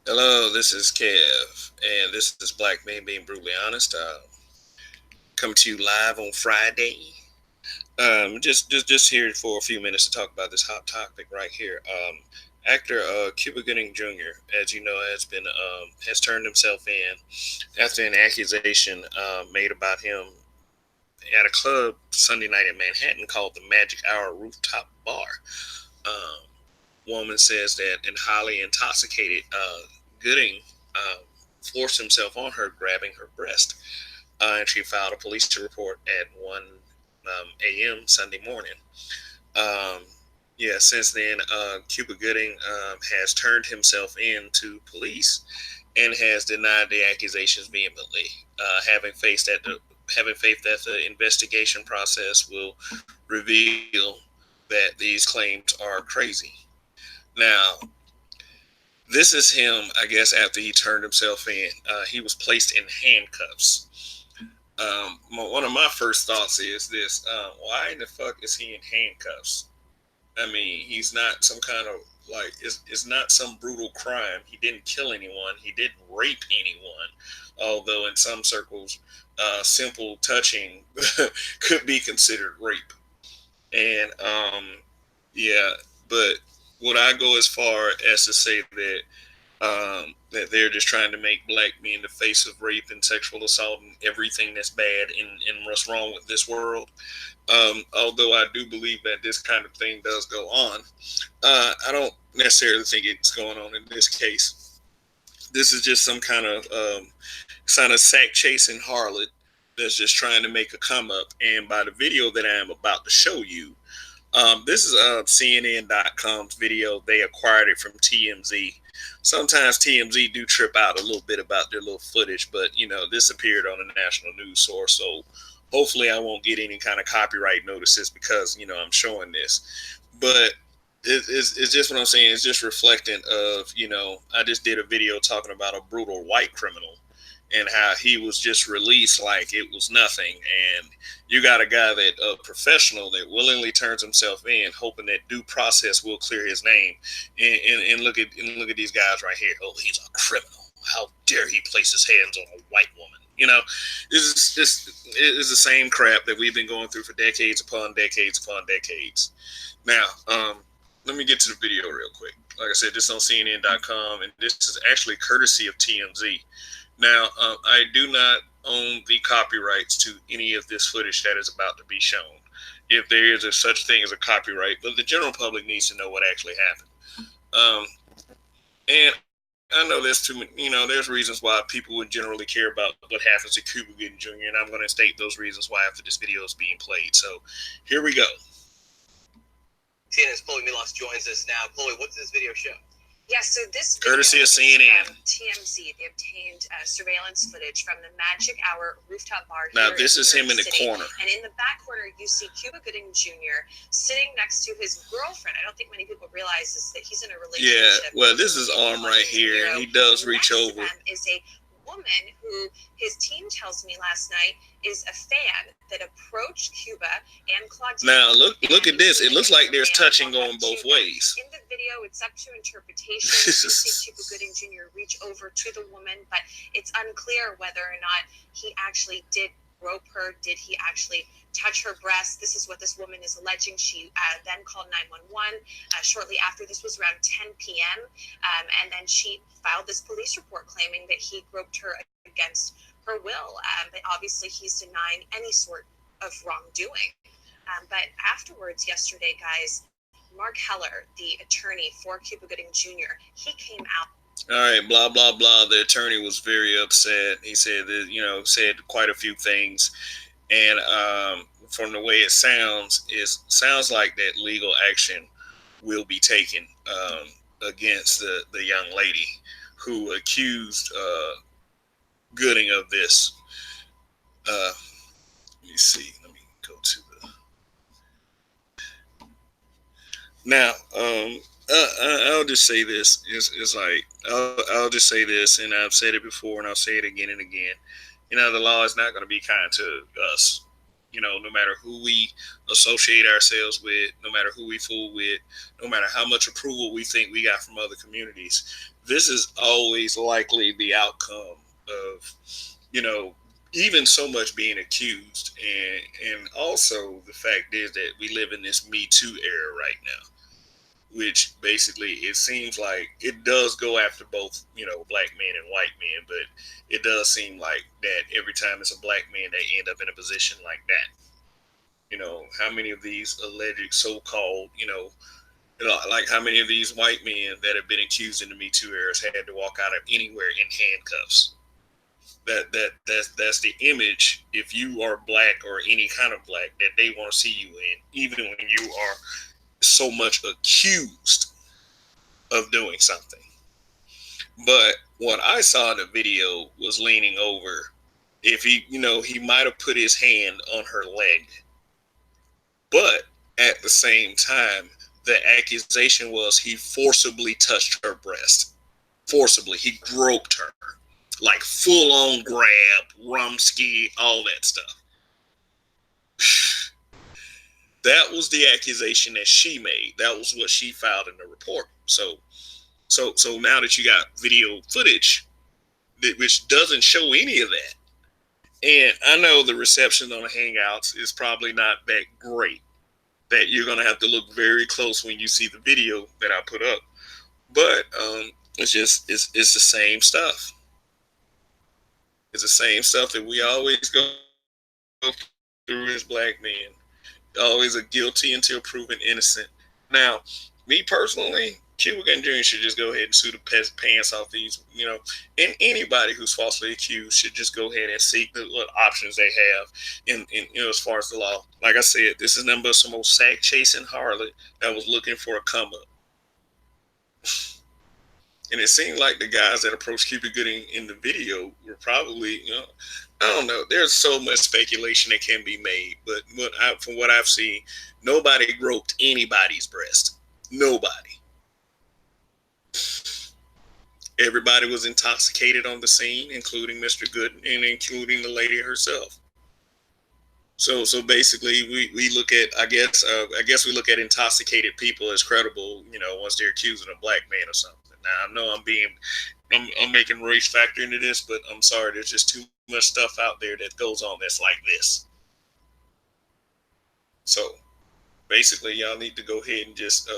Hello, this is Kev, and this is Black Man Being Brutally Honest. Coming to you live on Friday. Just here for a few minutes to talk about this hot topic right here. Actor Cuba Gooding Jr., as you know, has turned himself in after an accusation made about him at a club Sunday night in Manhattan called the Magic Hour Rooftop Bar. Um, Woman says that an highly intoxicated Gooding uh, forced himself on her, grabbing her breast. And she filed a police report at 1 a.m. Sunday morning. Um, yeah, since then, Cuba Gooding has turned himself in to police and has denied the accusations vehemently, having faith that the investigation process will reveal that these claims are crazy. Now, this is him, I guess, after he turned himself in. He was placed in handcuffs. One of my first thoughts is this: why in the fuck is he in handcuffs? I mean, he's not some kind of it's not some brutal crime. He didn't kill anyone. He didn't rape anyone. Although in some circles, simple touching could be considered rape. And yeah, but would I go as far as to say that they're just trying to make black men the face of rape and sexual assault and everything that's bad and what's wrong with this world? Although I do believe that this kind of thing does go on, I don't necessarily think it's going on in this case. This is just some kind of sack chasing harlot that's just trying to make a come up. And by the video that I am about to show you, this is CNN.com's video. They acquired it from TMZ. Sometimes TMZ do trip out a little bit about their little footage, but this appeared on a national news source, so hopefully I won't get any kind of copyright notices because I'm showing this. But it's just what I'm saying. It's just reflecting of I just did a video talking about a brutal white criminal and how he was just released like it was nothing. And you got a guy that a professional that willingly turns himself in, hoping that due process will clear his name. And look at these guys right here. Oh, he's a criminal. How dare he place his hands on a white woman? It's the same crap that we've been going through for decades upon decades upon decades. Now, let me get to the video real quick. Like I said, this is on CNN.com, and this is actually courtesy of TMZ. Now, I do not own the copyrights to any of this footage that is about to be shown. If there is a such thing as a copyright, but the general public needs to know what actually happened. Um, and I know there's there's reasons why people would generally care about what happens to Cuba Gooding Jr., and I'm going to state those reasons why after this video is being played. So, here we go. CNN's Chloe Milos joins us now. Chloe, what does this video show? Yes, so this video courtesy of CNN. From TMZ. They obtained surveillance footage from the Magic Hour rooftop bar. Now, this is him in the corner. And in the back corner, you see Cuba Gooding Jr. sitting next to his girlfriend. I don't think many people realize that he's in a relationship. Yeah, well, this is arm right here, and he does reach over. Is a woman who his team tells me last night is a fan that approached Cuba and Claudia. Now look at this. It looks like there's touching going both ways. In the video, it's up to interpretation. You see Cuba Gooding Jr. reach over to the woman, but it's unclear whether or not he actually did grope her. Did he actually touch her breast? This is what this woman is alleging. She then called 911 shortly after. This was around 10 p.m. And then she filed this police report claiming that he groped her against her will. But obviously he's denying any sort of wrongdoing. But afterwards, yesterday, guys, Mark Heller, the attorney for Cuba Gooding Jr., he came out. All right, blah blah blah. The attorney was very upset. He said that said quite a few things, and from the way it sounds like that legal action will be taken against the young lady who accused Gooding of this. Let me see. Let me go to the now. I'll just say this. It's like I'll just say this, and I've said it before, and I'll say it again and again. The law is not going to be kind to us. No matter who we associate ourselves with, no matter who we fool with, no matter how much approval we think we got from other communities, this is always likely the outcome of, you know, even so much being accused. And also the fact is that we live in this Me Too era right now, which basically it seems like it does go after both, black men and white men, but it does seem like that every time it's a black man, they end up in a position like that. How many of these alleged so-called, like how many of these white men that have been accused in the Me Too eras had to walk out of anywhere in handcuffs? That's the image, if you are black or any kind of black, that they want to see you in, even when you are so much accused of doing something. But what I saw in the video was leaning over. If he might have put his hand on her leg, but at the same time, the accusation was he forcibly touched her breast. Forcibly, he groped her, like full on grab, rumski, all that stuff. That was the accusation that she made. That was what she filed in the report. So now that you got video footage which doesn't show any of that, and I know the reception on the Hangouts is probably not that great. That you're gonna have to look very close when you see the video that I put up. But it's the same stuff. It's the same stuff that we always go through as black men. Always a guilty until proven innocent. Now, me personally, Cuba Gooding Jr. should just go ahead and sue the pants off these, and anybody who's falsely accused should just go ahead and seek what options they have as far as the law. Like I said, this is nothing but some old sack chasing harlot that was looking for a come up. And it seemed like the guys that approached Cuba Gooding in the video were probably, I don't know. There's so much speculation that can be made, but from what I've seen, nobody groped anybody's breast. Nobody. Everybody was intoxicated on the scene, including Mr. Gooden and including the lady herself. So basically, we look at I guess we look at intoxicated people as credible, once they're accusing a black man or something. Now I know I'm making race factor into this, but I'm sorry, there's just too much stuff out there that goes on that's like this. So basically, y'all need to go ahead and just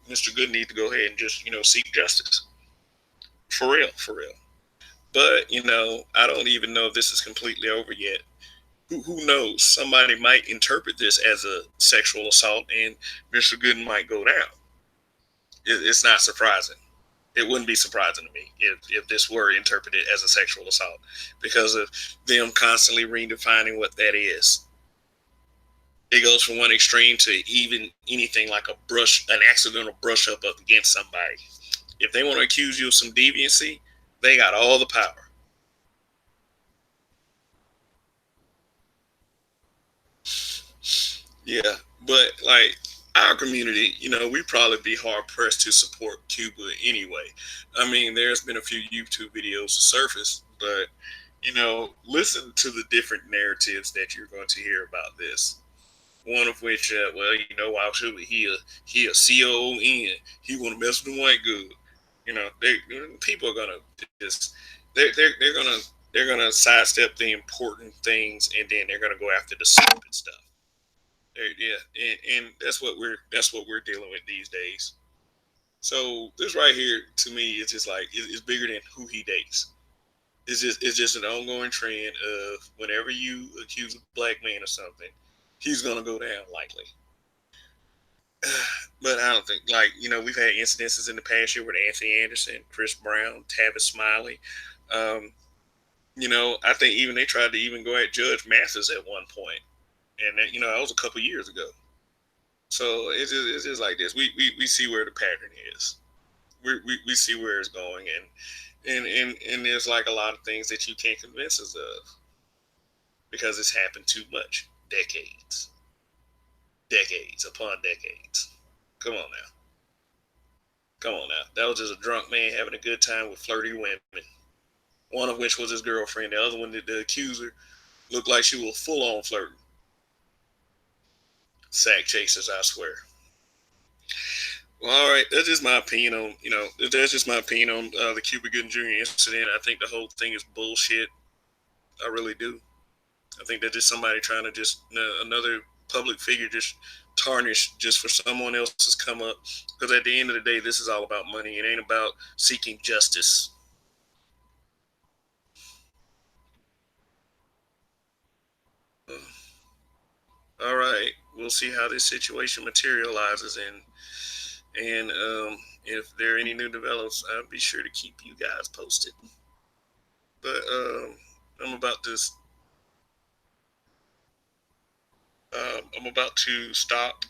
Mr. Good need to go ahead and just seek justice for real, for real. But I don't even know if this is completely over yet. Who knows? Somebody might interpret this as a sexual assault, and Mr. Gooden might go down. It's not surprising. It wouldn't be surprising to me if this were interpreted as a sexual assault, because of them constantly redefining what that is. It goes from one extreme to even anything like an accidental brush up against somebody. If they want to accuse you of some deviancy, they got all the power. Yeah, but like our community, we'd probably be hard pressed to support Cuba anyway. I mean, there's been a few YouTube videos to surface, but listen to the different narratives that you're going to hear about this. One of which, why should we? He a CON. He want to mess with the white good. People are gonna just they're gonna sidestep the important things, and then they're gonna go after the stupid stuff. Yeah, and that's what we're dealing with these days. So this right here to me is just like it's bigger than who he dates. It's just an ongoing trend of whenever you accuse a black man of something, he's gonna go down likely. But I don't think we've had incidences in the past year with Anthony Anderson, Chris Brown, Tavis Smiley. Um, I think even they tried to even go at Judge Mathis at one point, and that was a couple years ago. So it's just like this. We see where the pattern is. We see where it's going, and there's like a lot of things that you can't convince us of because it's happened too much. Decades upon decades. Come on now. Come on now. That was just a drunk man having a good time with flirty women. One of which was his girlfriend. The other one, the accuser, looked like she was full on flirting. Sack chasers, I swear. Well, all right, that's just my opinion on that's just my opinion on the Cuba Gooding Jr. incident. I think the whole thing is bullshit. I really do. I think that just somebody trying to just another public figure just tarnish just for someone else's come up. Because at the end of the day, this is all about money. It ain't about seeking justice. Uh, all right, we'll see how this situation materializes, and if there are any new develops, I'll be sure to keep you guys posted. But I'm about to I'm about to stop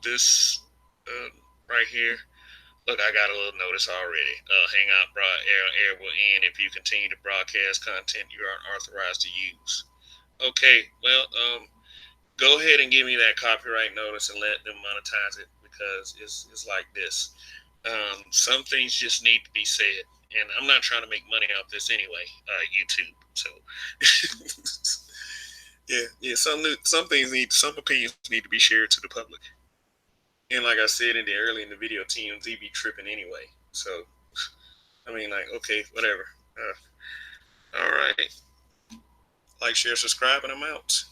this uh, right here. Look, I got a little notice already. Hangout air will end if you continue to broadcast content you aren't authorized to use. Okay, well, go ahead and give me that copyright notice and let them monetize it because it's like this. Some things just need to be said, and I'm not trying to make money off this anyway. YouTube, so yeah. Some things need some opinions need to be shared to the public. And like I said early in the video, TMZ be tripping anyway. So I mean, like, okay, whatever. All right. Like, share, subscribe, and I'm out.